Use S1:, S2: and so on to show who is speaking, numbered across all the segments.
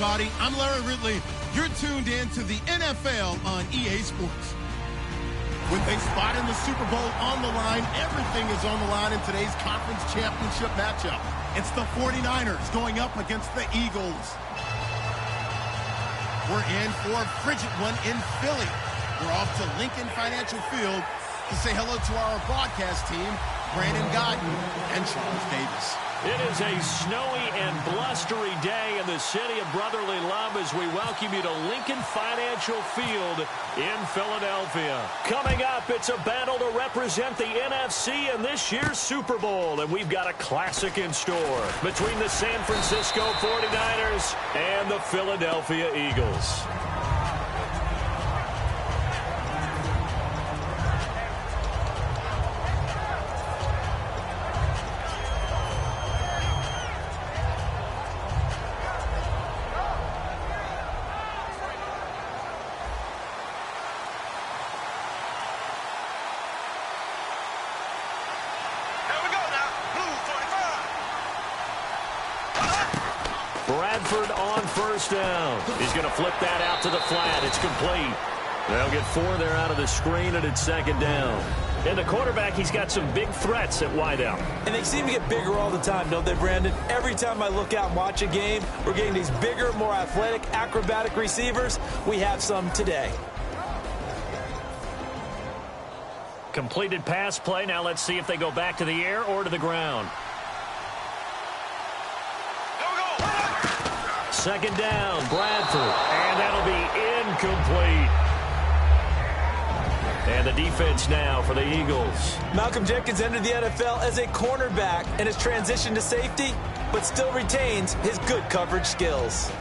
S1: everybody. I'm Larry Ridley. You're tuned in to the NFL on EA Sports. With a spot in the Super Bowl on the line, everything is on the line in today's conference championship matchup. It's the 49ers going up against the Eagles. We're in for a frigid one in Philly. We're off to Lincoln Financial Field to say hello to our broadcast team, Brandon Godden and Charles Davis.
S2: It is a snowy and blustery day in the city of brotherly love as we welcome you to Lincoln Financial Field in Philadelphia. Coming up, it's a battle to represent the NFC in this year's Super Bowl, and we've got a classic in store between the San Francisco 49ers and the Philadelphia Eagles. Bradford on first down. He's going to flip that out to the flat. It's complete. They'll get 4 there out of the screen, and it's second down. And the quarterback, he's got some big threats at wideout.
S3: And they seem to get bigger all the time, don't they, Brandon? Every time I look out and watch a game, we're getting these bigger, more athletic, acrobatic receivers. We have some today.
S2: Completed pass play. Now let's see if they go back to the air or to the ground. Second down, Bradford, and that'll be incomplete. And the defense now for the Eagles.
S3: Malcolm Jenkins entered the NFL as a cornerback and has transitioned to safety, but still retains his good coverage skills.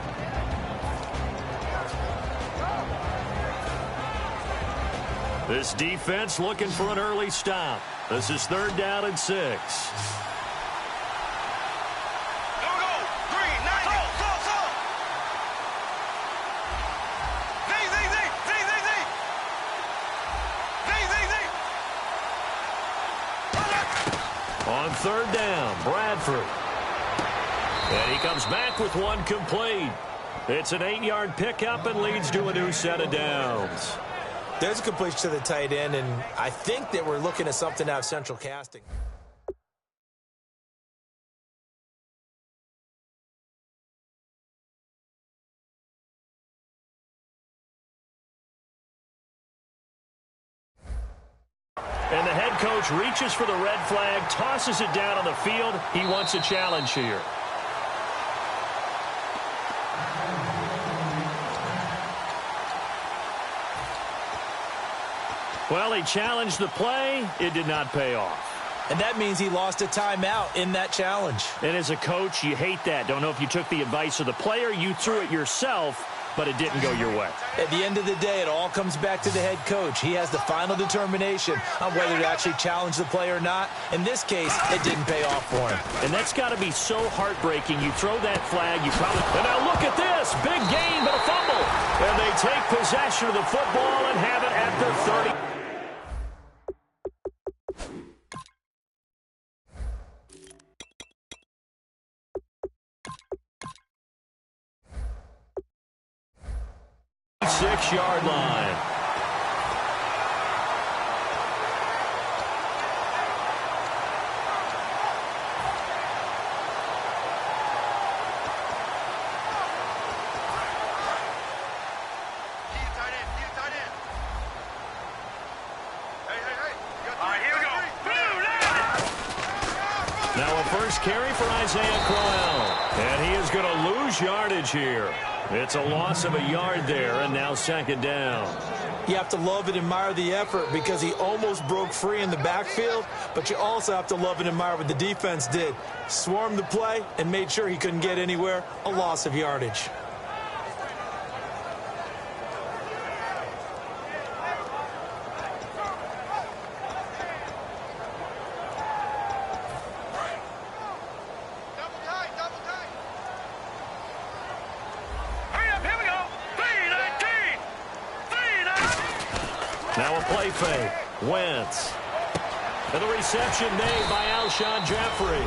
S2: This defense looking for an early stop. This is 3rd down and 6. On 3rd down, Bradford. And he comes back with one complete. It's an 8-yard pickup and leads to a new set of downs.
S3: There's a completion to the tight end, and I think that we're looking at something out of central casting.
S2: And the head coach reaches for the red flag, tosses it down on the field. He wants a challenge here. Well, he challenged the play. It did not pay off.
S3: And that means he lost a timeout in that challenge.
S2: And as a coach, you hate that. Don't know if you took the advice of the player, you threw it yourself, but it didn't go your way.
S3: At the end of the day, it all comes back to the head coach. He has the final determination on whether to actually challenge the play or not. In this case, it didn't pay off for him.
S2: And that's got to be so heartbreaking. You throw that flag, you probably... And now look at this. Big gain, but a fumble. And they take possession of the football and have it at the 30. Six-yard line. Now a first carry for Isaiah Crowell. And he is going to lose yardage here. It's a loss of a yard there, and now second down.
S3: You have to love and admire the effort because he almost broke free in the backfield, but you also have to love and admire what the defense did. Swarmed the play and made sure he couldn't get anywhere. A loss of yardage.
S2: Now a play fake. Wentz. And the reception made by Alshon Jeffrey.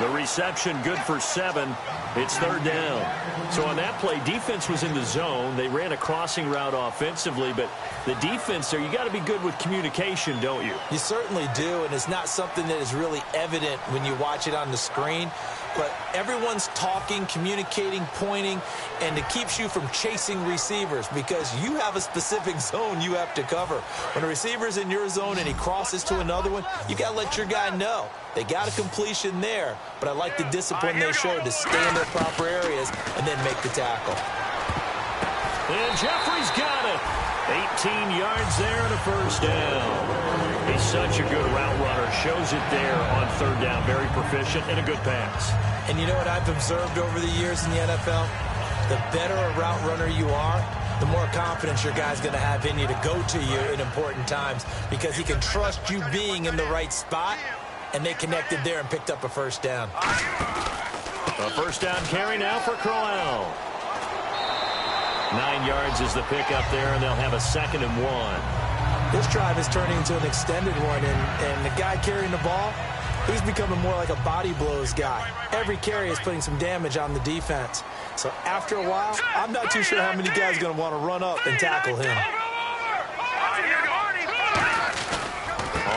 S2: The reception good for 7. It's 3rd down. So on that play, defense was in the zone. They ran a crossing route offensively, but the defense there, you got to be good with communication, don't you?
S3: You certainly do, and it's not something that is really evident when you watch it on the screen. But everyone's talking, communicating, pointing, and it keeps you from chasing receivers because you have a specific zone you have to cover. When a receiver's in your zone and he crosses to another one, you got to let your guy know. They got a completion there, but I like the discipline they showed to stay in their proper areas and then make the tackle.
S2: And Jeffrey's got it. 18 yards there and a 1st down. He's such a good route runner. Shows it there on 3rd down. Very proficient and a good pass.
S3: And you know what I've observed over the years in the NFL? The better a route runner you are, the more confidence your guy's going to have in you to go to you in important times because he can trust you being in the right spot, and they connected there and picked up a 1st down.
S2: A 1st down carry now for Crowell. 9 yards is the pickup there, and they'll have a 2nd and 1.
S3: This drive is turning into an extended one, and the guy carrying the ball, he's becoming more like a body blows guy. Every carry is putting some damage on the defense. So after a while, I'm not too sure how many guys are going to want to run up and tackle him.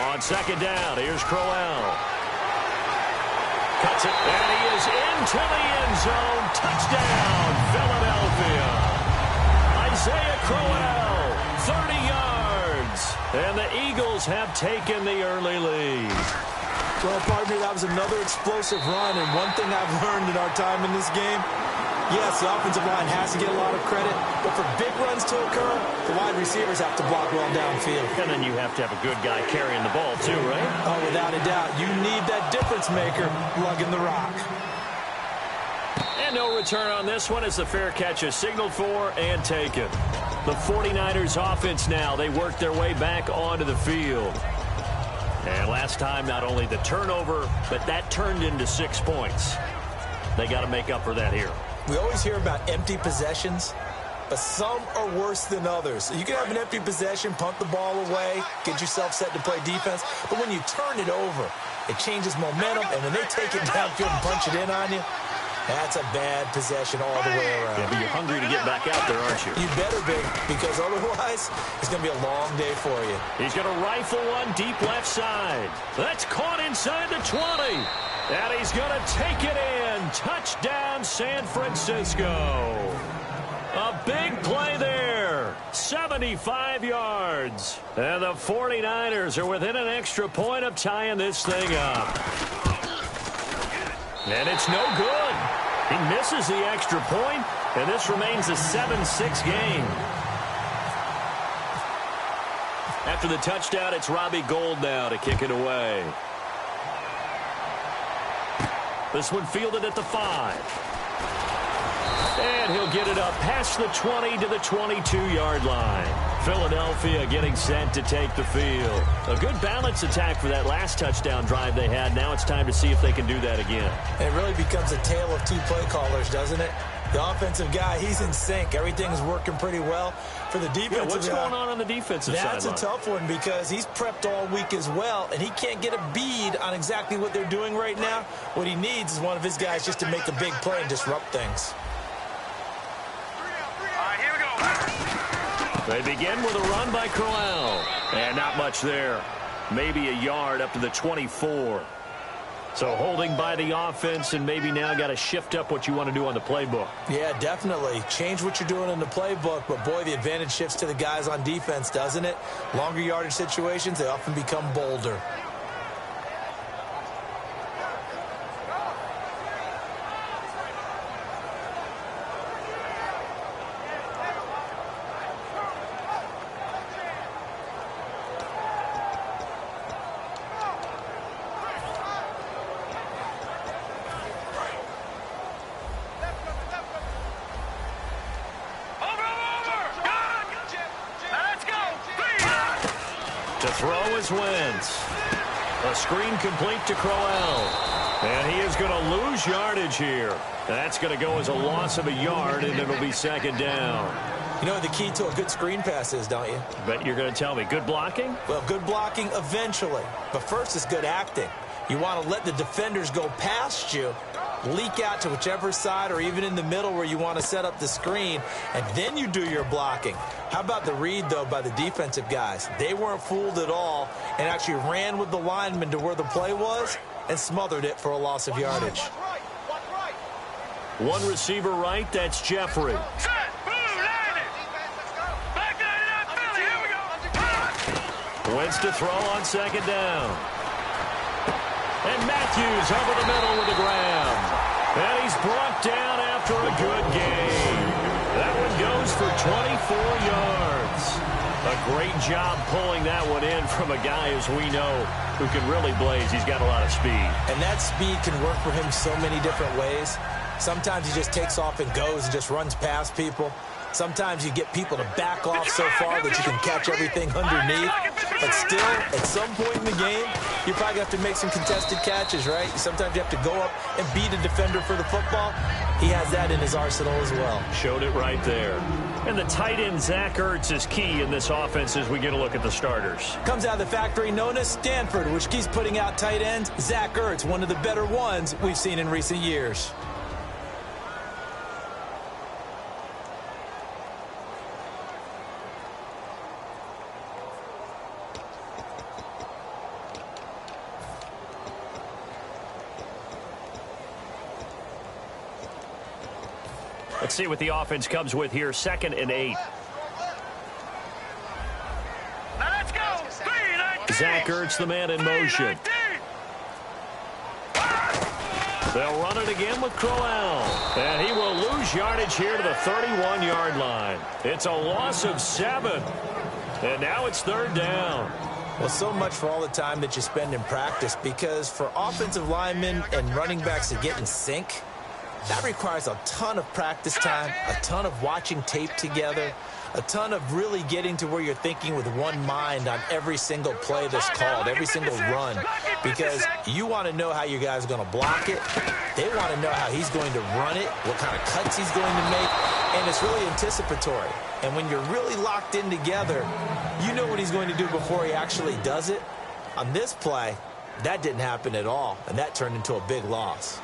S2: On 2nd down, here's Crowell. Cuts it, and he is into the end zone. Touchdown, Philadelphia. Isaiah Crowell, 30 yards. And the Eagles have taken the early lead.
S3: Well, partner, that was another explosive run, and one thing I've learned in our time in this game, yes, the offensive line has to get a lot of credit, but for big runs to occur, the wide receivers have to block well downfield.
S2: And then you have to have a good guy carrying the ball too, right?
S3: Oh, without a doubt. You need that difference maker lugging the rock.
S2: And no return on this one as the fair catch is signaled for and taken. The 49ers offense now, they work their way back onto the field. And last time, not only the turnover, but that turned into 6 points. They got to make up for that here.
S3: We always hear about empty possessions, but some are worse than others. You can have an empty possession, punt the ball away, get yourself set to play defense, but when you turn it over, it changes momentum, and when they take it downfield and punch it in on you, that's a bad possession all the way around.
S2: Yeah, but you're hungry to get back out there, aren't you?
S3: You better be, because otherwise, it's going to be a long day for you.
S2: He's going to rifle one deep left side. That's caught inside the 20. And he's going to take it in. Touchdown, San Francisco. A big play there. 75 yards. And the 49ers are within an extra point of tying this thing up. And it's no good. He misses the extra point, and this remains a 7-6 game. After the touchdown, it's Robbie Gould now to kick it away. This one fielded at the 5. And he'll get it up past the 20 to the 22-yard line. Philadelphia getting set to take the field. A good balance attack for that last touchdown drive they had. Now it's time to see if they can do that again.
S3: It really becomes a tale of two play callers, doesn't it? The offensive guy, he's in sync. Everything's working pretty well. For the defensive guy,
S2: what's going on the defensive side?
S3: That's a tough one because he's prepped all week as well, and he can't get a bead on exactly what they're doing right now. What he needs is one of his guys just to make a big play and disrupt things.
S2: They begin with a run by Crowell. And not much there. Maybe a yard up to the 24. So holding by the offense, and maybe now got to shift up what you want to do on the playbook.
S3: Yeah, definitely. Change what you're doing in the playbook, but boy, the advantage shifts to the guys on defense, doesn't it? Longer yardage situations, they often become bolder.
S2: To throw is Wentz. A screen complete to Crowell. And he is going to lose yardage here. That's going to go as a loss of a yard, and it'll be 2nd down.
S3: You know what the key to a good screen pass is, don't you?
S2: Bet you're going to tell me. Good blocking?
S3: Well, good blocking eventually. But first is good acting. You want to let the defenders go past you, leak out to whichever side or even in the middle where you want to set up the screen, and then you do your blocking. How about the read, though, by the defensive guys? They weren't fooled at all and actually ran with the lineman to where the play was and smothered it for a loss of yardage.
S2: One receiver right, that's Jeffrey. Wentz to throw on second down. And Matthews over the middle with the grab. And he's brought down after a good game. That one goes for 24 yards. A great job pulling that one in from a guy, as we know, who can really blaze. He's got a lot of speed.
S3: And that speed can work for him so many different ways. Sometimes he just takes off and goes and just runs past people. Sometimes you get people to back off so far that you can catch everything underneath. But still, at some point in the game, you probably have to make some contested catches, right? Sometimes you have to go up and beat a defender for the football. He has that in his arsenal as well.
S2: Showed it right there. And the tight end, Zach Ertz, is key in this offense as we get a look at the starters.
S3: Comes out of the factory known as Stanford, which keeps putting out tight ends. Zach Ertz, one of the better ones we've seen in recent years.
S2: Let's see what the offense comes with here. 2nd and 8.
S4: Now let's go.
S2: Zach Ertz, the man in motion. They'll run it again with Crowell. And he will lose yardage here to the 31-yard line. It's a loss of 7. And now it's 3rd down.
S3: Well, so much for all the time that you spend in practice, because for offensive linemen and running backs to get in sync, that requires a ton of practice time, a ton of watching tape together, a ton of really getting to where you're thinking with one mind on every single play that's called, every single run, because you want to know how your guy's going to block it. They want to know how he's going to run it, what kind of cuts he's going to make, and it's really anticipatory. And when you're really locked in together, you know what he's going to do before he actually does it. On this play, that didn't happen at all, and that turned into a big loss.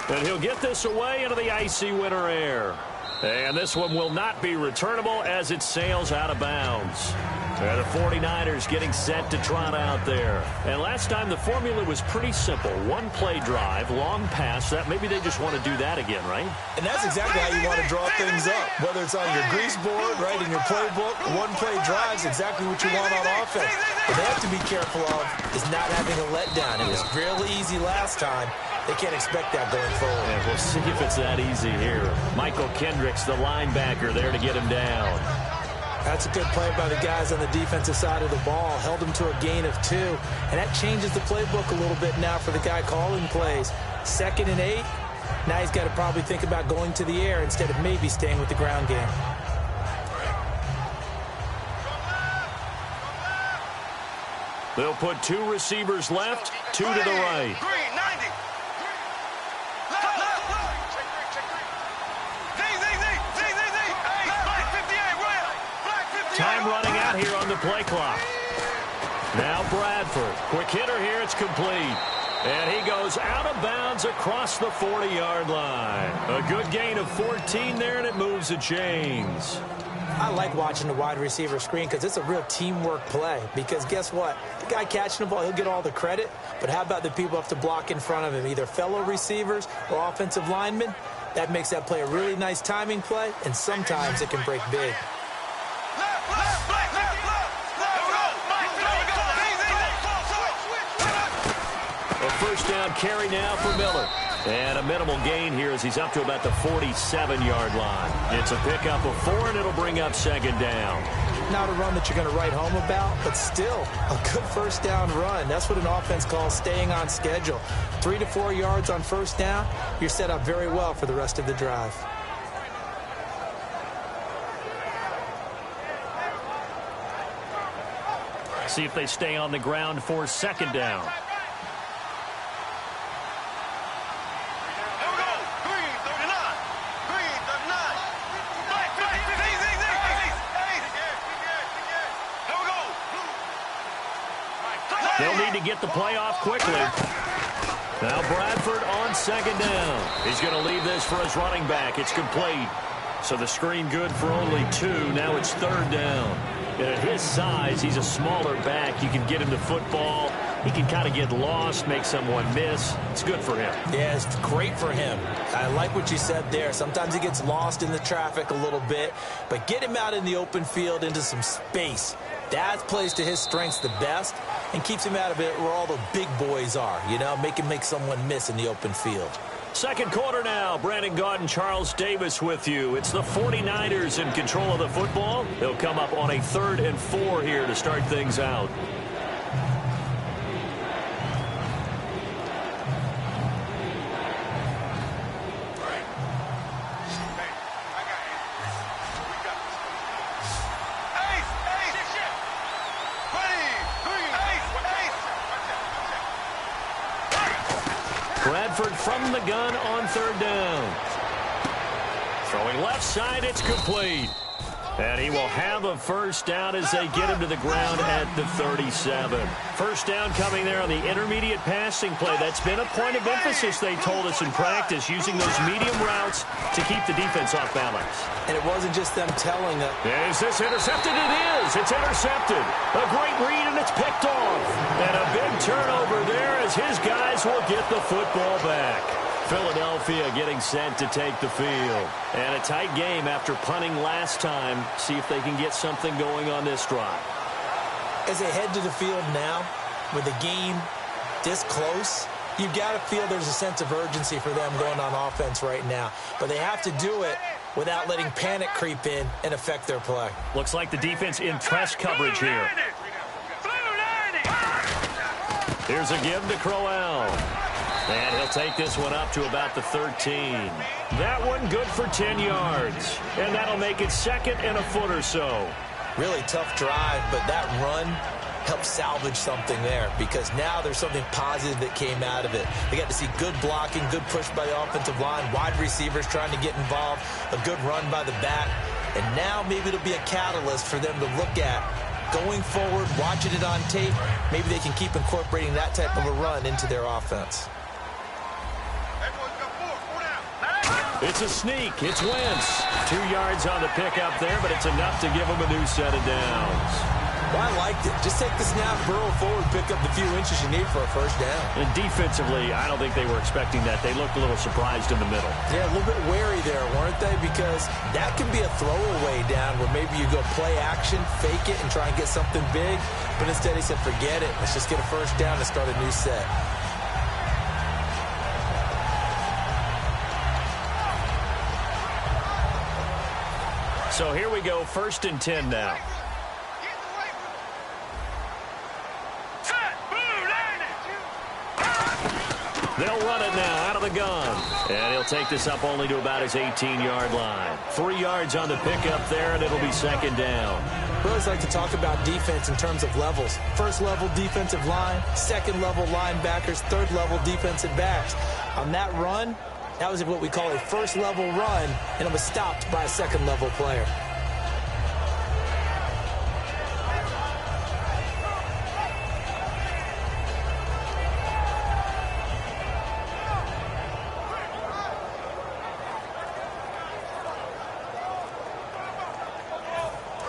S2: And he'll get this away into the icy winter air. And this one will not be returnable as it sails out of bounds. And the 49ers getting set to trot out there. And last time the formula was pretty simple. One play drive, long pass. That maybe they just want to do that again, right?
S3: And that's exactly how you want to draw things up. Whether it's on your grease board, right, in your playbook, one play drives exactly what you want on offense. What they have to be careful of is not having a letdown. It was fairly easy last time. They can't expect that going forward.
S2: And we'll see if it's that easy here. Michael Kendricks, the linebacker, there to get him down.
S3: That's a good play by the guys on the defensive side of the ball. Held him to a gain of 2. And that changes the playbook a little bit now for the guy calling plays. 2nd and 8. Now he's got to probably think about going to the air instead of maybe staying with the ground game.
S2: They'll put 2 receivers left, 2 to the right. Time running out here on the play clock. Now Bradford. Quick hitter here. It's complete. And he goes out of bounds across the 40-yard line. A good gain of 14 there, and it moves the chains.
S3: I like watching the wide receiver screen because it's a real teamwork play. Because guess what? The guy catching the ball, he'll get all the credit. But how about the people have to block in front of him, either fellow receivers or offensive linemen? That makes that play a really nice timing play, and sometimes it can break big.
S2: A first down carry now for Miller. And a minimal gain here as he's up to about the 47-yard line. It's a pickup of 4, and it'll bring up 2nd down.
S3: Not a run that you're going to write home about, but still a good first down run. That's what an offense calls staying on schedule. 3 to 4 yards on first down, you're set up very well for the rest of the drive.
S2: See if they stay on the ground for 2nd down. get the play off quickly. Now Bradford on second down. He's going to leave this for his running back. It's complete. So the screen good for only 2. Now it's third down. And at his size, he's a smaller back. You can get him the football. He can kind of get lost, make someone miss. It's good for him.
S3: Yeah, it's great for him. I like what you said there. Sometimes he gets lost in the traffic a little bit, but get him out in the open field into some space. That plays to his strengths the best and keeps him out of it where all the big boys are, you know, make someone miss in the open field.
S2: Second quarter now. Brandon Gaudin and Charles Davis with you. It's the 49ers in control of the football. They'll come up on a 3rd and 4 here to start things out. Bradford from the gun on third down. Throwing left side, it's complete. And he will have a first down as they get him to the ground at the 37. First down coming there on the intermediate passing play. That's been a point of emphasis, they told us in practice, using those medium routes to keep the defense off balance.
S3: And it wasn't just them telling them.
S2: Is this intercepted? It is. It's intercepted. A great read, and it's picked off. And a big turnover there as his guys will get the football back. Philadelphia getting set to take the field. And a tight game after punting last time. See if they can get something going on this drive.
S3: As they head to the field now, with the game this close, you've got to feel there's a sense of urgency for them going on offense right now. But they have to do it without letting panic creep in and affect their play.
S2: Looks like the defense in press coverage here. Here's a give to Crowell. And he'll take this one up to about the 13. That one good for 10 yards. And that'll make it 2nd and a foot or so.
S3: Really tough drive, but that run helped salvage something there because now there's something positive that came out of it. They got to see good blocking, good push by the offensive line, wide receivers trying to get involved, a good run by the back. And now maybe it'll be a catalyst for them to look at going forward, watching it on tape. Maybe they can keep incorporating that type of a run into their offense.
S2: It's a sneak. It's Wentz. 2 yards on the pickup there, but it's enough to give him a new set of downs.
S3: Well, I liked it. Just take the snap, burrow forward, pick up the few inches you need for a first down.
S2: And defensively, I don't think they were expecting that. They looked a little surprised in the middle.
S3: Yeah, a little bit wary there, weren't they? Because that can be a throwaway down where maybe you go play action, fake it, and try and get something big. But instead, he said, forget it. Let's just get a first down and start a new set.
S2: So here we go, 1st and 10 now. They'll run it now out of the gun. And he'll take this up only to about his 18-yard line. 3 yards on the pickup there, and it'll be 2nd down.
S3: We always like to talk about defense in terms of levels. 1st level defensive line, 2nd level linebackers, 3rd level defensive backs. On that run, that was what we call a 1st level run, and it was stopped by a 2nd level player.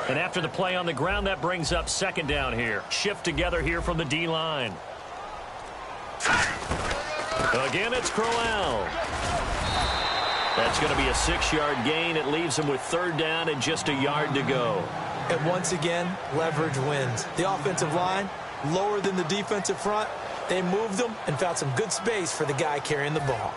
S2: And after the play on the ground, that brings up 2nd down here. Shift together here from the D-line. Again, it's Crowell. That's going to be a 6-yard gain. It leaves him with 3rd down and just a yard to go.
S3: And once again, leverage wins. The offensive line, lower than the defensive front. They moved them and found some good space for the guy carrying the ball.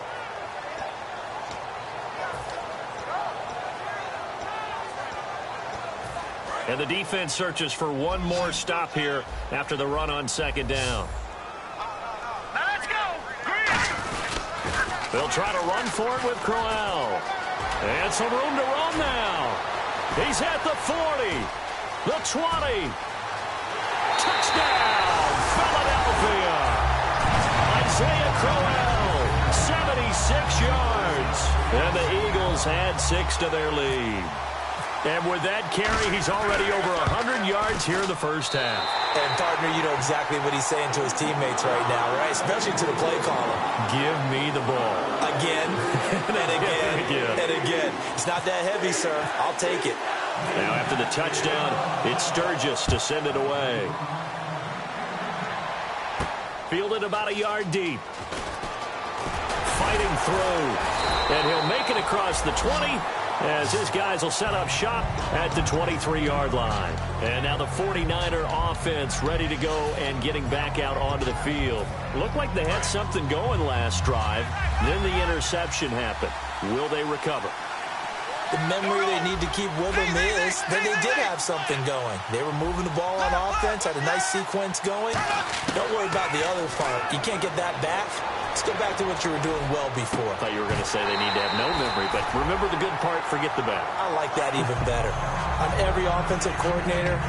S2: And the defense searches for one more stop here after the run on 2nd down.
S4: Let's go!
S2: They'll try to run for it with Crowell. And some room to run now. He's at the 40, the 20. Touchdown, Philadelphia. Isaiah Crowell, 76 yards. And the Eagles add 6 to their lead. And with that carry, he's already over 100 yards here in the first half.
S3: And, partner, you know exactly what he's saying to his teammates right now, right? Especially to the play caller.
S2: Give me the ball.
S3: Again, and again, and again. It's not that heavy, sir. I'll take it.
S2: Now, after the touchdown, it's Sturgis to send it away. Fielded about a yard deep. Fighting through. And he'll make it across the 20 as his guys will set up shop at the 23-yard line. And now the 49er offense ready to go and getting back out onto the field. Looked like they had something going last drive. Then the interception happened. Will they recover?
S3: The memory they need to keep with them is that they did have something going. They were moving the ball on offense, had a nice sequence going. Don't worry about the other part. You can't get that back. Let's go back to what you were doing well before.
S2: I thought you were going to say they need to have no memory, but remember the good part, forget the bad.
S3: I like that even better. On every offensive coordinator,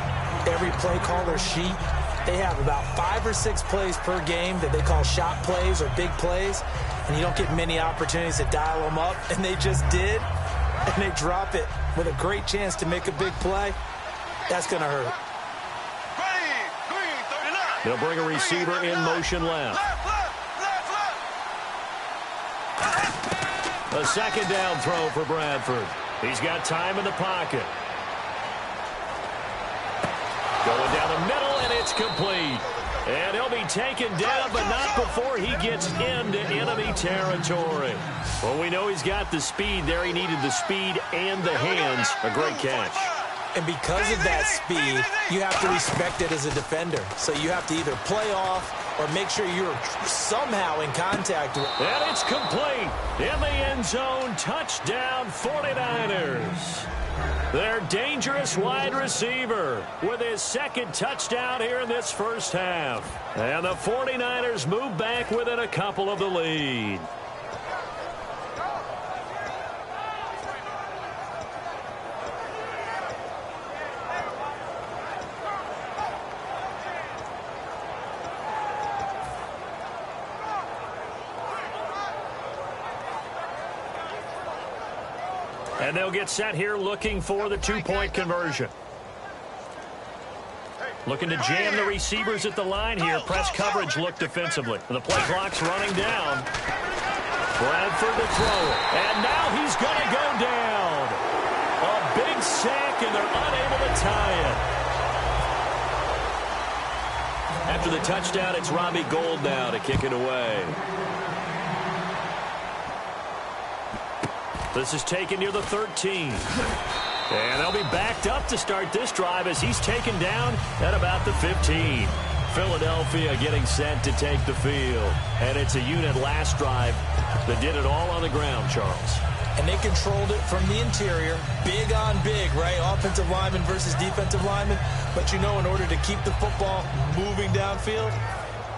S3: every play caller sheet, they have about 5 or 6 plays per game that they call shot plays or big plays, and you don't get many opportunities to dial them up, and they just did. And they drop it with a great chance to make a big play. That's going to hurt.
S2: They'll bring a receiver in motion left. A second down throw for Bradford. He's got time in the pocket. Going down the middle, and it's complete. And he'll be taken down, but not before he gets into enemy territory. Well, we know he's got the speed there. He needed the speed and the hands. A great catch.
S3: And because of that speed, you have to respect it as a defender. So you have to either play off or make sure you're somehow in contact with.
S2: And it's complete. In the end zone, touchdown 49ers. Their dangerous wide receiver with his second touchdown here in this first half. And the 49ers move back within a couple of the lead. And they'll get set here looking for the two-point conversion. Looking to jam the receivers at the line here. Press coverage look defensively. The play clock's running down. Bradford to throw it. And now he's going to go down. A big sack, and they're unable to tie it. After the touchdown, it's Robbie Gould now to kick it away. This is taken near the 13. And they'll be backed up to start this drive as he's taken down at about the 15. Philadelphia getting set to take the field. And it's a unit last drive that did it all on the ground, Charles.
S3: And they controlled it from the interior. Big on big, right? Offensive lineman versus defensive lineman. But you know, in order to keep the football moving downfield,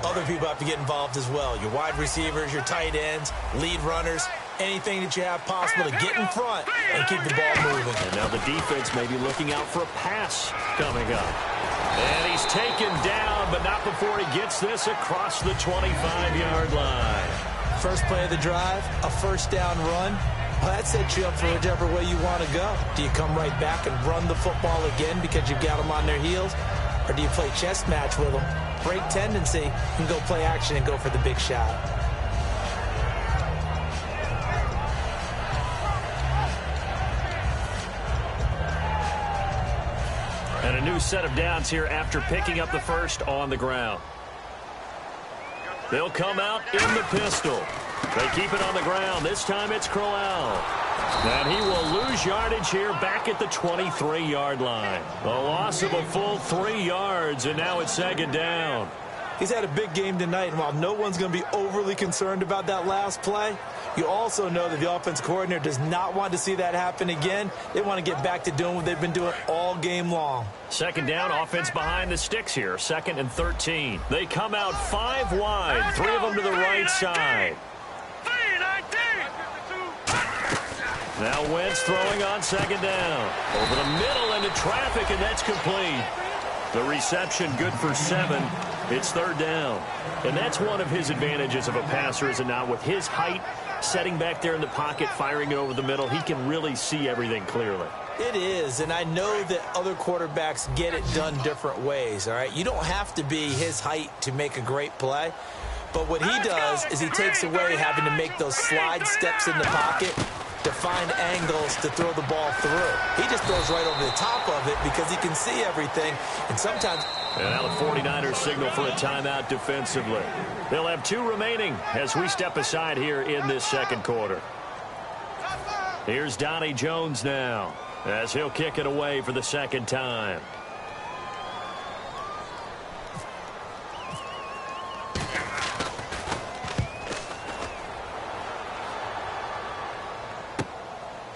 S3: other people have to get involved as well. Your wide receivers, your tight ends, lead runners, anything that you have possible to get in front and keep the ball moving.
S2: And now the defense may be looking out for a pass coming up. And he's taken down, but not before he gets this across the 25-yard line.
S3: First play of the drive, a first down run. Well, that sets you up for whichever way you want to go. Do you come right back and run the football again because you've got them on their heels? Or do you play chess match with them, break tendency, and go play action and go for the big shot?
S2: And a new set of downs here after picking up the first on the ground. They'll come out in the pistol. They keep it on the ground. This time it's Crowell. And he will lose yardage here back at the 23-yard line. A loss of a full 3 yards, and now it's second down.
S3: He's had a big game tonight, and while no one's going to be overly concerned about that last play, you also know that the offense coordinator does not want to see that happen again. They want to get back to doing what they've been doing all game long.
S2: Second down, offense behind the sticks here. 2nd and 13. They come out 5 wide, 3 of them to the right side. Now Wentz throwing on second down. Over the middle into traffic, and that's complete. The reception good for 7. It's third down. And that's one of his advantages of a passer, is it not? With his height, setting back there in the pocket, firing it over the middle, he can really see everything clearly.
S3: It is, and I know that other quarterbacks get it done different ways, all right? You don't have to be his height to make a great play, but what he does is he takes away having to make those slide steps in the pocket to find angles to throw the ball through. He just throws right over the top of it because he can see everything, and sometimes...
S2: And now the 49ers signal for a timeout defensively. They'll have 2 remaining as we step aside here in this second quarter. Here's Donnie Jones now, as he'll kick it away for the second time.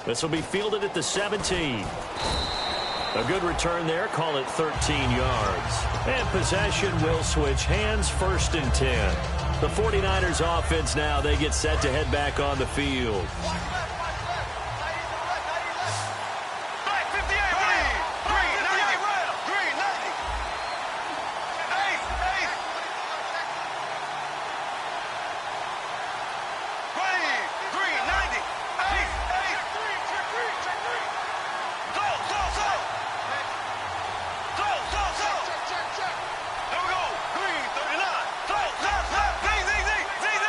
S2: This will be fielded at the 17. A good return there, call it 13 yards. And possession will switch hands, 1st and 10. The 49ers offense now, they get set to head back on the field.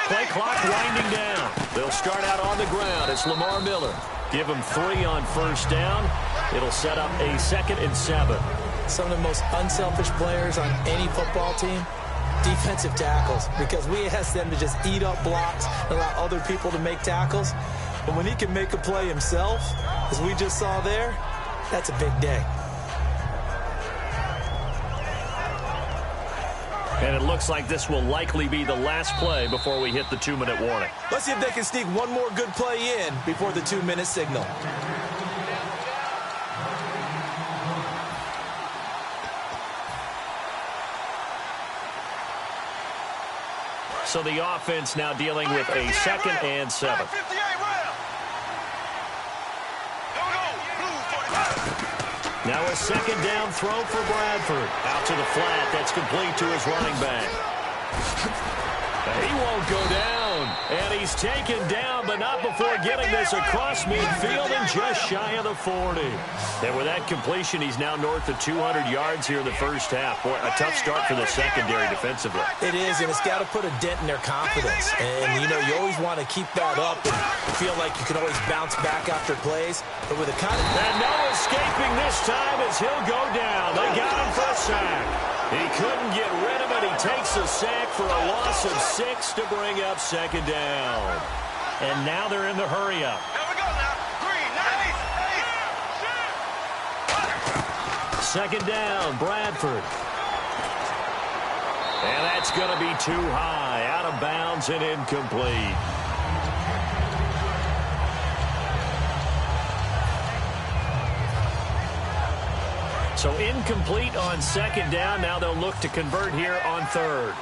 S2: Play clock winding down. They'll start out on the ground. It's Lamar Miller. Give him 3 on 1st down. It'll set up a 2nd and 7.
S3: Some of the most unselfish players on any football team, defensive tackles, because we ask them to just eat up blocks and allow other people to make tackles. But when he can make a play himself, as we just saw there, that's a big day.
S2: And it looks like this will likely be the last play before we hit the 2-minute warning.
S3: Let's see if they can sneak one more good play in before the 2-minute signal.
S2: So the offense now dealing with a 2nd and 7. Now a 2nd down throw for Bradford. Out to the flat. That's complete to his running back. He won't go down. And he's taken down, but not before getting this across midfield and just shy of the 40. And with that completion, he's now north of 200 yards here in the first half. Boy, a tough start for the secondary defensively.
S3: It is, and it's got to put a dent in their confidence. And, you know, you always want to keep that up and feel like you can always bounce back after plays. But with a kind of...
S2: And no escaping this time as he'll go down. They got him for a sack. He couldn't get rid of it. He takes a sack for a loss of 6 to bring up 2nd down. And now they're in the hurry-up.
S4: Here we go now.
S2: 2nd down, Bradford. And that's going to be too high, out of bounds and incomplete. So incomplete on 2nd down. Now they'll look to convert here on 3rd.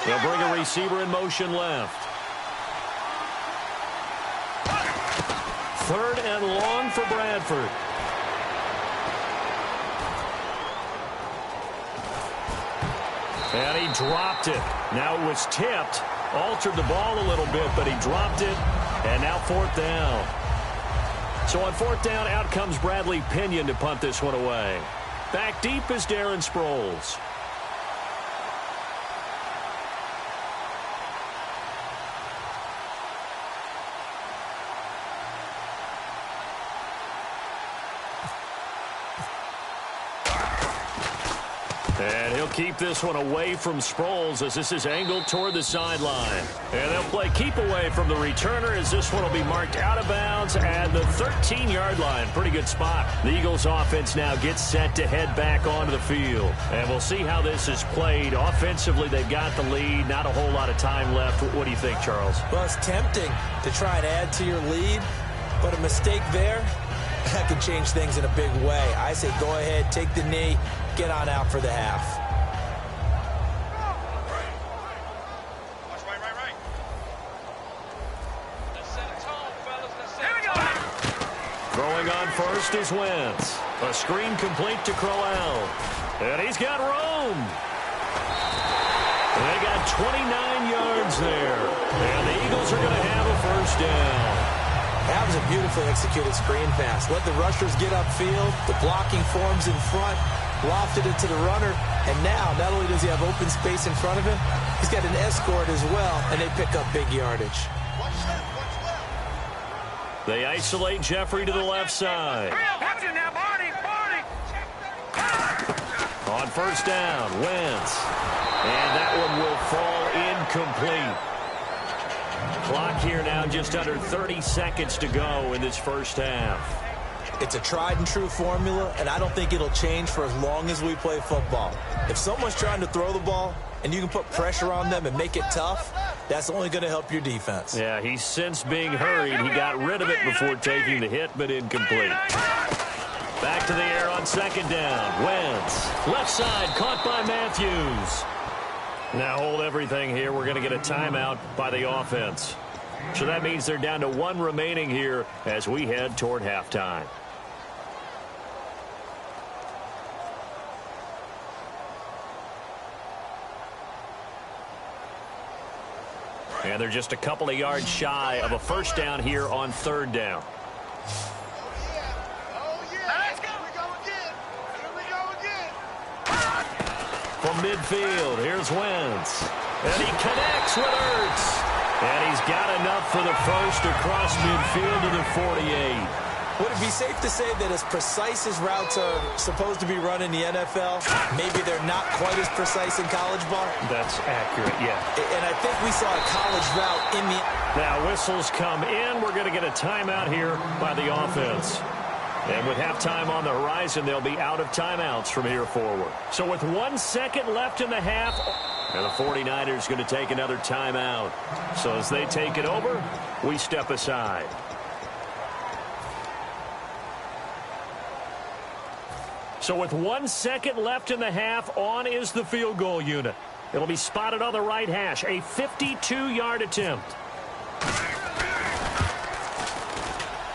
S2: They'll bring a receiver in motion left. 3rd and long for Bradford. And he dropped it. Now it was tipped. Altered the ball a little bit, but he dropped it. And now 4th down. So on 4th down, out comes Bradley Pinion to punt this one away. Back deep is Darren Sproles. And he'll keep this one away from Sproles as this is angled toward the sideline. And they'll play keep away from the returner as this one will be marked out of bounds at the 13-yard line. Pretty good spot. The Eagles offense now gets set to head back onto the field. And we'll see how this is played. Offensively, they've got the lead. Not a whole lot of time left. What do you think, Charles?
S3: Well, it's tempting to try and add to your lead, but a mistake there, that could change things in a big way. I say go ahead, take the knee, get on out for the half.
S2: Throwing on first is Wentz. A screen complete to Crowell. And he's got room. They got 29 yards there. And the Eagles are going to have a first down.
S3: That was a beautifully executed screen pass. Let the rushers get upfield. The blocking forms in front. Lofted it to the runner. And now, not only does he have open space in front of him, he's got an escort as well, and they pick up big yardage.
S2: They isolate Jeffrey to the left side. On first down, Wentz. And that one will fall incomplete. Clock here now, just under 30 seconds to go in this first half.
S3: It's a tried and true formula, and I don't think it'll change for as long as we play football. If someone's trying to throw the ball and you can put pressure on them and make it tough, that's only going to help your defense.
S2: Yeah, he's since being hurried. He got rid of it before taking the hit, but incomplete. Back to the air on second down. Wentz, left side, caught by Matthews. Now hold everything here. We're going to get a timeout by the offense. So that means they're down to one remaining here as we head toward halftime. And they're just a couple of yards shy of a first down here on third down. From midfield, here's Wentz. And he connects with Ertz. And he's got enough for the first across midfield to the 48.
S3: Would it be safe to say that as precise as routes are supposed to be run in the NFL, maybe they're not quite as precise in college ball?
S2: That's accurate, yeah.
S3: And I think we saw a college route in the...
S2: Now whistles come in. We're going to get a timeout here by the offense. And with halftime on the horizon, they'll be out of timeouts from here forward. So with 1 second left in the half, and the 49ers going to take another timeout. So as they take it over, we step aside. So with 1 second left in the half, on is the field goal unit. It'll be spotted on the right hash, a 52-yard attempt.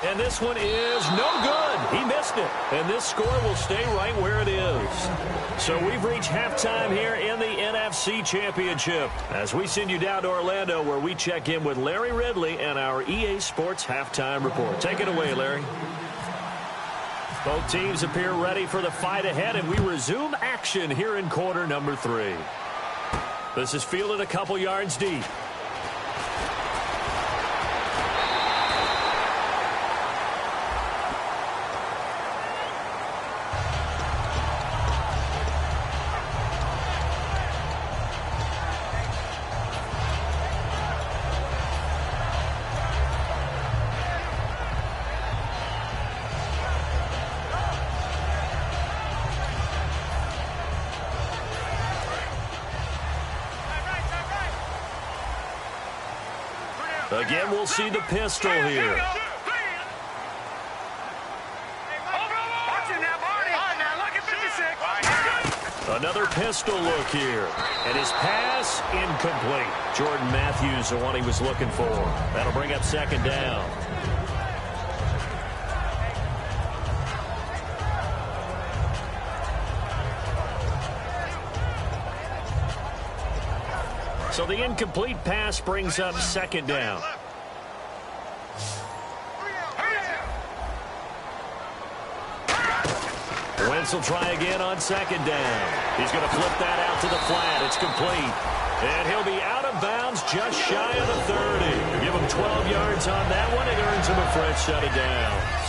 S2: And this one is no good. He missed it. And this score will stay right where it is. So we've reached halftime here in the NFC Championship as we send you down to Orlando where we check in with Larry Ridley and our EA Sports Halftime Report. Take it away, Larry. Both teams appear ready for the fight ahead, and we resume action here in quarter number 3. This is fielded a couple yards deep. Again, we'll see the pistol here. Another pistol look here. And his pass incomplete. Jordan Matthews, the one he was looking for. That'll bring up second down. So the incomplete pass brings up second down. Wentz will try again on second down. He's going to flip that out to the flat. It's complete. And he'll be out of bounds just shy of the 30. Give him 12 yards on that one. It earns him a fresh set of downs.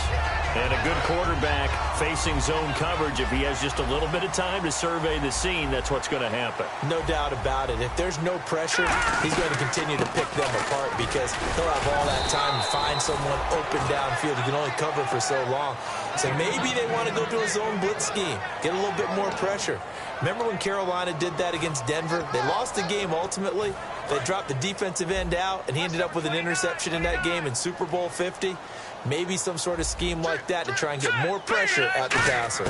S2: And a good quarterback facing zone coverage. If he has just a little bit of time to survey the scene, that's what's going to happen.
S3: No doubt about it. If there's no pressure, he's going to continue to pick them apart because he'll have all that time to find someone open downfield. He can only cover for so long. So maybe they want to go to a zone blitz scheme, get a little bit more pressure. Remember when Carolina did that against Denver? They lost the game ultimately. They dropped the defensive end out, and he ended up with an interception in that game in Super Bowl 50. Maybe some sort of scheme like that to try and get more pressure at the passer.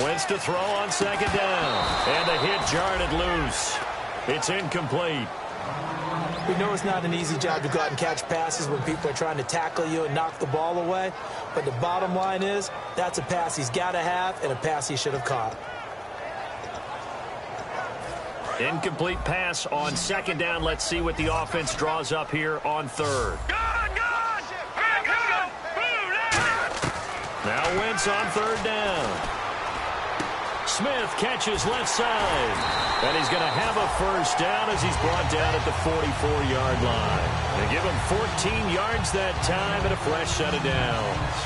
S2: Wentz to throw on second down. And the hit jarred it loose. It's incomplete.
S3: We know it's not an easy job to go out and catch passes when people are trying to tackle you and knock the ball away. But the bottom line is, that's a pass he's got to have and a pass he should have caught.
S2: Incomplete pass on second down. Let's see what the offense draws up here on third. Now Wentz on third down. Smith catches left side. And he's going to have a first down as he's brought down at the 44-yard line. They give him 14 yards that time and a fresh set of downs.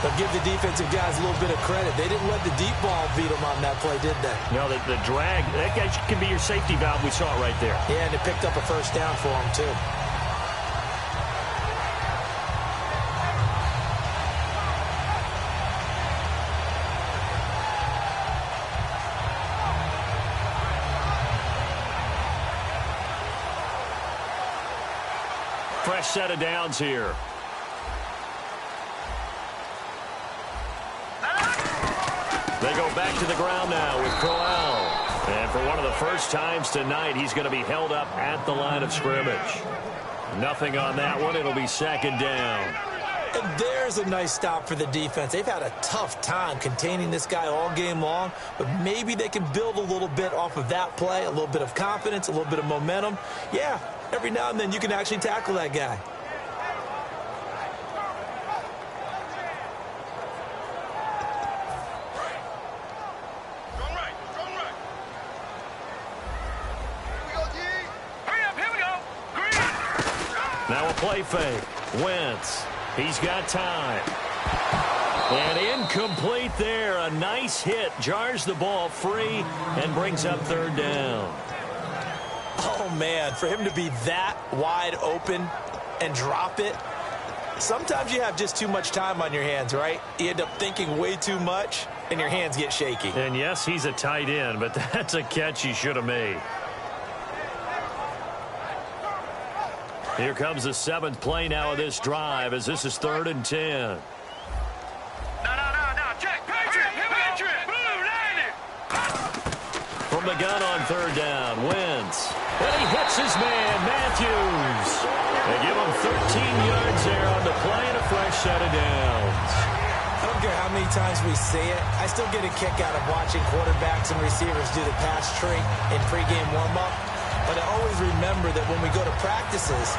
S3: But give the defensive guys a little bit of credit. They didn't let the deep ball beat them on that play, did they?
S2: No, the drag, that guy can be your safety valve. We saw it right there.
S3: Yeah, and it picked up a first down for him, too.
S2: Fresh set of downs here. They go back to the ground now with Crowell. And for one of the first times tonight, he's going to be held up at the line of scrimmage. Nothing on that one. It'll be second down.
S3: And there's a nice stop for the defense. They've had a tough time containing this guy all game long, but maybe they can build a little bit off of that play, a little bit of confidence, a little bit of momentum. Yeah, every now and then you can actually tackle that guy.
S2: Now a play fake. Wentz. He's got time. And incomplete there. A nice hit. Jars the ball free and brings up third down.
S3: Oh, man, for him to be that wide open and drop it, sometimes you have just too much time on your hands, right? You end up thinking way too much, and your hands get shaky.
S2: And, yes, he's a tight end, but that's a catch he should have made. Here comes the seventh play now of this drive as this is 3rd and 10.
S4: No, check. Patriot.
S2: From the gun on third down, Wentz. And he hits his man, Matthews. They give him 13 yards there on the play and a fresh set of downs.
S3: I don't care how many times we say it, I still get a kick out of watching quarterbacks and receivers do the pass tree in pregame warm-up. But I always remember that when we go to practices,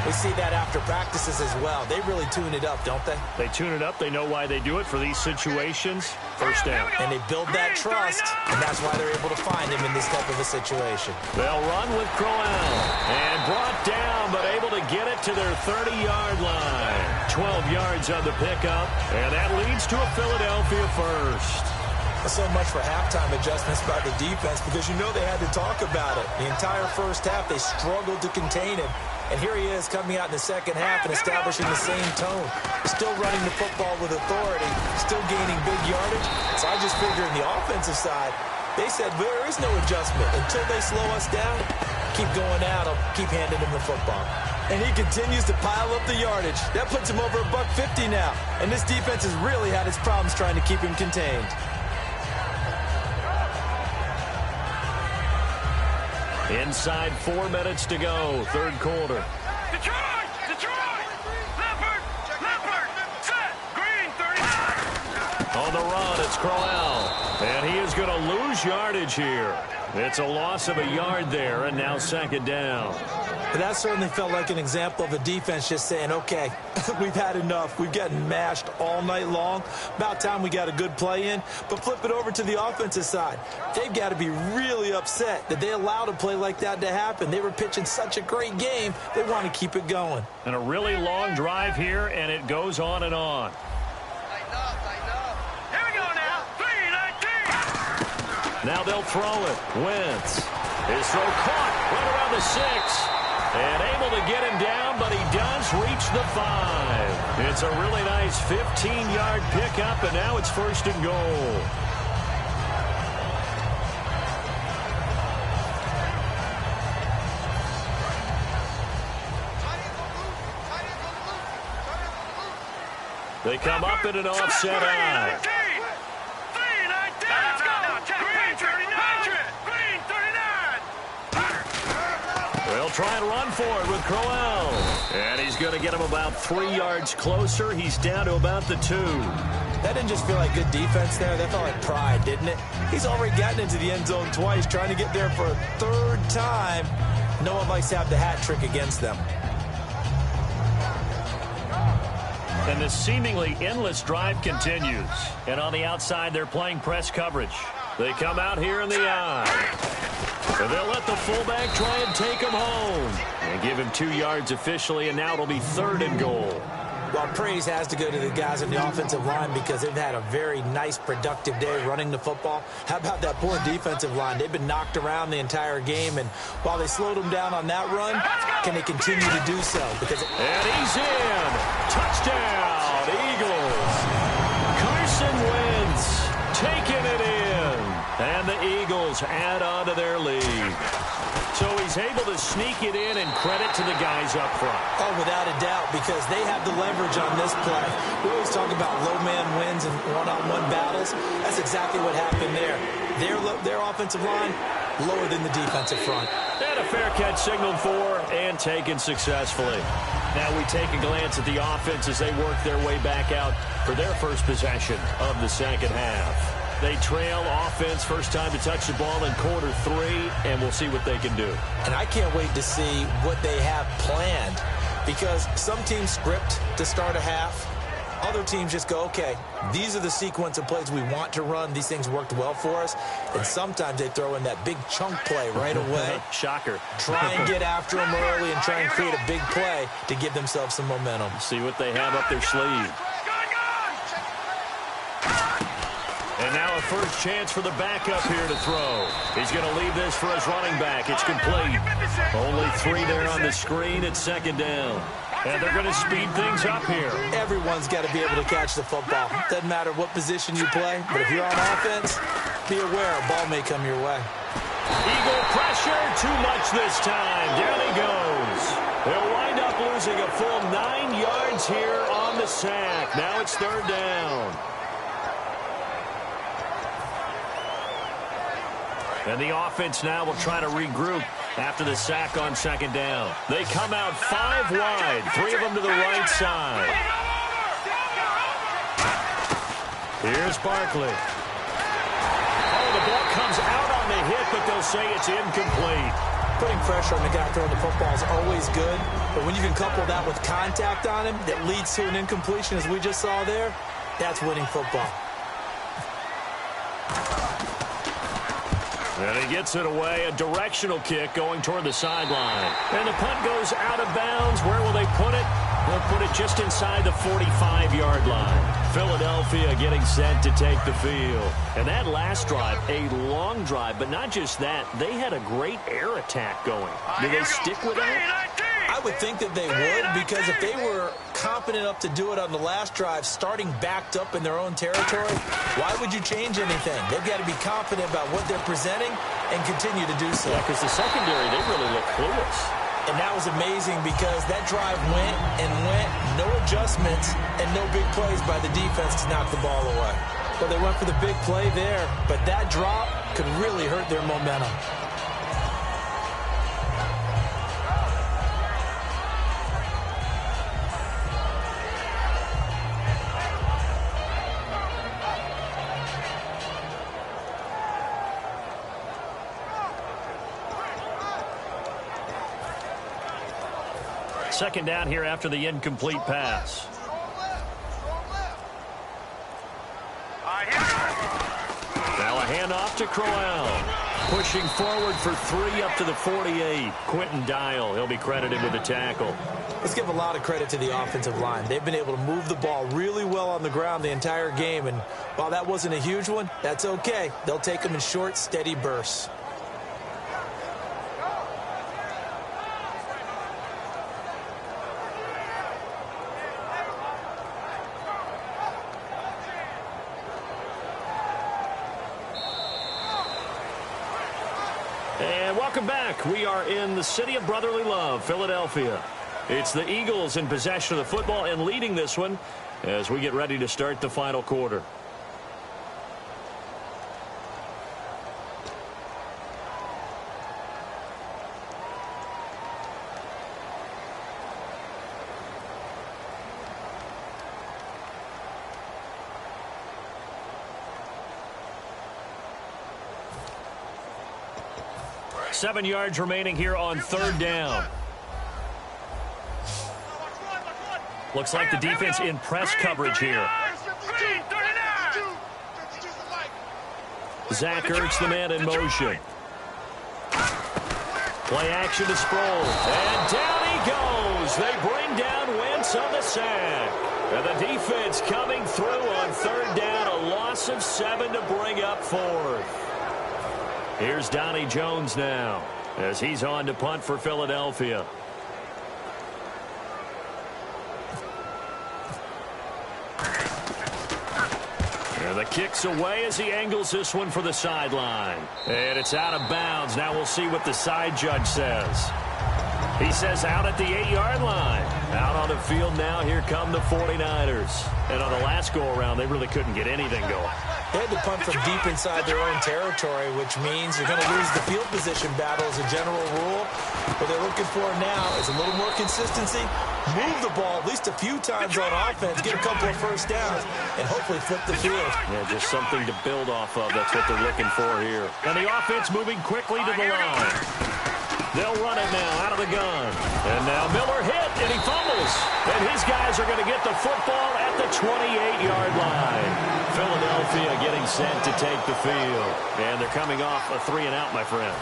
S3: we see that after practices as well. They really tune it up, don't they?
S2: They tune it up. They know why they do it for these situations. First down.
S3: And they build that trust, and that's why they're able to find him in this type of a situation.
S2: They'll run with Crowell. And brought down, but able to get it to their 30-yard line. 12 yards on the pickup, and that leads to a Philadelphia first.
S3: So much for halftime adjustments by the defense because you know they had to talk about it. The entire first half, they struggled to contain him. And here he is coming out in the second half and establishing the same tone. Still running the football with authority, still gaining big yardage. So I just figure in the offensive side, they said there is no adjustment. Until they slow us down, keep going at him, keep handing him the football. And he continues to pile up the yardage. That puts him over $150 now. And this defense has really had its problems trying to keep him contained.
S2: Inside 4 minutes to go, third quarter.
S4: Detroit! Leopard! Set! Green, 39!
S2: On the run, it's Crowell. And he is going to lose yardage here. It's a loss of a yard there, and now second down.
S3: But that certainly felt like an example of a defense just saying, okay, we've had enough. We've gotten mashed all night long. About time we got a good play in. But flip it over to the offensive side. They've got to be really upset that they allowed a play like that to happen. They were pitching such a great game. They want to keep it going.
S2: And a really long drive here, and it goes on and on.
S4: Here we go now. 3-19.
S2: Now they'll throw it. Wentz. His throw caught right around the 6. And able to get him down, but he does reach the 5. It's a really nice 15-yard pickup, and now it's 1st and goal. They come up in an offset eye.
S4: 3-19. Let's go. Green, 39. Green, 39.
S2: They'll try and run for it with Crowell. And he's going to get him about 3 yards closer. He's down to about the 2.
S3: That didn't just feel like good defense there. That felt like pride, didn't it? He's already gotten into the end zone twice, trying to get there for a third time. No one likes to have the hat trick against them.
S2: And the seemingly endless drive continues. And on the outside, they're playing press coverage. They come out here in the eye. And they'll let the fullback try and take him home. And give him 2 yards officially, and now it'll be 3rd and goal.
S3: Well, praise has to go to the guys on the offensive line because they've had a very nice, productive day running the football. How about that poor defensive line? They've been knocked around the entire game, and while they slowed them down on that run, can they continue to do so?
S2: And he's in. Touchdown, Eagles. Carson Wentz taking it in. And the Eagles add on to their lead. So he's able to sneak it in, and credit to the guys up front.
S3: Oh, without a doubt, because they have the leverage on this play. We always talk about low man wins and one-on-one battles. That's exactly what happened there. Their offensive line, lower than the defensive front.
S2: And a fair catch signaled for and taken successfully. Now we take a glance at the offense as they work their way back out for their first possession of the second half. They trail offense, first time to touch the ball in quarter 3, and we'll see what they can do.
S3: And I can't wait to see what they have planned, because some teams script to start a half. Other teams just go, okay, these are the sequence of plays we want to run. These things worked well for us. And sometimes they throw in that big chunk play right away.
S2: Shocker.
S3: Try and get after them early and try and create a big play to give themselves some momentum.
S2: See what they have up their sleeve. And now a first chance for the backup here to throw. He's going to leave this for his running back. It's complete. Only 3 there on the screen at 2nd down. And they're going to speed things up here.
S3: Everyone's got to be able to catch the football. Doesn't matter what position you play, but if you're on offense, be aware a ball may come your way.
S2: Eagle pressure, too much this time. Down he goes. They'll wind up losing a full 9 yards here on the sack. Now it's 3rd down. And the offense now will try to regroup after the sack on 2nd down. They come out 5 wide, 3 of them to the right side. Here's Barkley. Oh, the ball comes out on the hit, but they'll say it's incomplete.
S3: Putting pressure on the guy throwing the football is always good, but when you can couple that with contact on him that leads to an incompletion, as we just saw there, that's winning football.
S2: And he gets it away, a directional kick going toward the sideline. And the punt goes out of bounds. Where will they put it? They'll put it just inside the 45-yard line. Philadelphia getting set to take the field. And that last drive, a long drive, but not just that. They had a great air attack going. Do they stick with that?
S3: I would think that they would, because if they were competent enough to do it on the last drive, starting backed up in their own territory, why would you change anything? They've got to be confident about what they're presenting and continue to do so.
S2: Yeah, because the secondary, they really look clueless.
S3: And that was amazing because that drive went and went, no adjustments, and no big plays by the defense to knock the ball away. Well, they went for the big play there, but that drop could really hurt their momentum.
S2: Second down here after the incomplete pass. Now a handoff to Crowell. Pushing forward for 3 up to the 48. Quentin Dial, he'll be credited with the tackle.
S3: Let's give a lot of credit to the offensive line. They've been able to move the ball really well on the ground the entire game. And while that wasn't a huge one, that's okay. They'll take them in short, steady bursts.
S2: And welcome back. We are in the city of brotherly love, Philadelphia. It's the Eagles in possession of the football and leading this one as we get ready to start the final quarter. 7 yards remaining here on 3rd down. Looks like the defense in press coverage here. Zach Ertz, the man in motion. Play action to Sproles. And down he goes. They bring down Wentz on the sack. And the defense coming through on 3rd down. A loss of 7 to bring up 4th. Here's Donnie Jones now as he's on to punt for Philadelphia. And the kick's away as he angles this one for the sideline. And it's out of bounds. Now we'll see what the side judge says. He says out at the 8-yard line. Out on the field now, here come the 49ers. And on the last go-around, they really couldn't get anything going.
S3: They had to punt from deep inside their own territory, which means you're going to lose the field position battle as a general rule. What they're looking for now is a little more consistency, move the ball at least a few times on offense, get a couple of first downs, and hopefully flip the field.
S2: Yeah, just something to build off of. That's what they're looking for here. And the offense moving quickly to the line. They'll run it now out of the gun. And now Miller hit, and he fumbles. And his guys are going to get the football at the 28-yard line. Philadelphia getting set to take the field. And they're coming off a 3-and-out, my friend.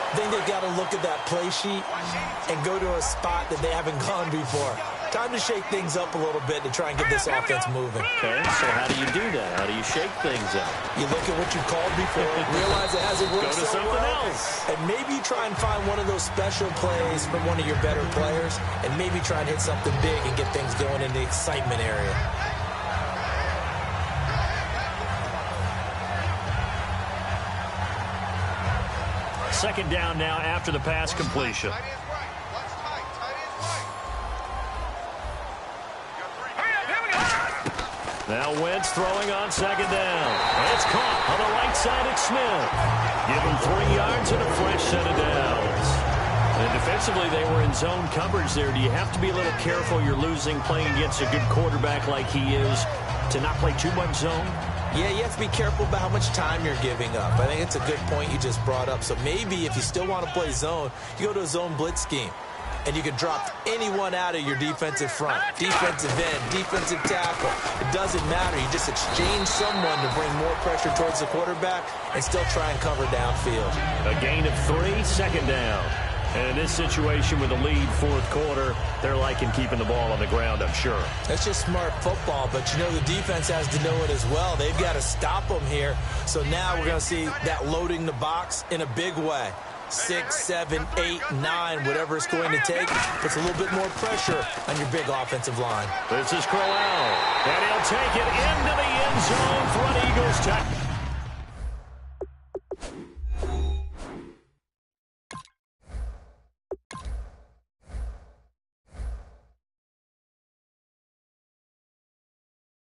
S3: I think they've got to look at that play sheet and go to a spot that they haven't gone before. Time to shake things up a little bit to try and get this offense moving.
S2: Okay, so how do you do that? How do you shake things up?
S3: You look at what you called before, realize it hasn't worked
S2: Go to
S3: so
S2: something
S3: well,
S2: else.
S3: and maybe try and find one of those special plays from one of your better players, and maybe try and hit something big and get things going in the excitement area.
S2: Second down now after the pass completion. Now Wentz throwing on 2nd down. And it's caught on the right side at Smith. Give him 3 yards and a fresh set of downs. And defensively, they were in zone coverage there. Do you have to be a little careful? You're losing playing against a good quarterback like he is to not play too much zone?
S3: Yeah, you have to be careful about how much time you're giving up. I think it's a good point you just brought up. So maybe if you still want to play zone, you go to a zone blitz scheme. And you can drop anyone out of your defensive front. Defensive end, defensive tackle. It doesn't matter. You just exchange someone to bring more pressure towards the quarterback and still try and cover downfield.
S2: A gain of 3, 2nd down. And in this situation with a lead 4th quarter, they're liking keeping the ball on the ground, I'm sure.
S3: That's just smart football, but you know the defense has to know it as well. They've got to stop them here. So now we're going to see that loading the box in a big way. 6, 7, 8, 9, whatever it's going to take, puts a little bit more pressure on your big offensive line.
S2: This is Crowell, and he'll take it into the end zone for an Eagles touchdown.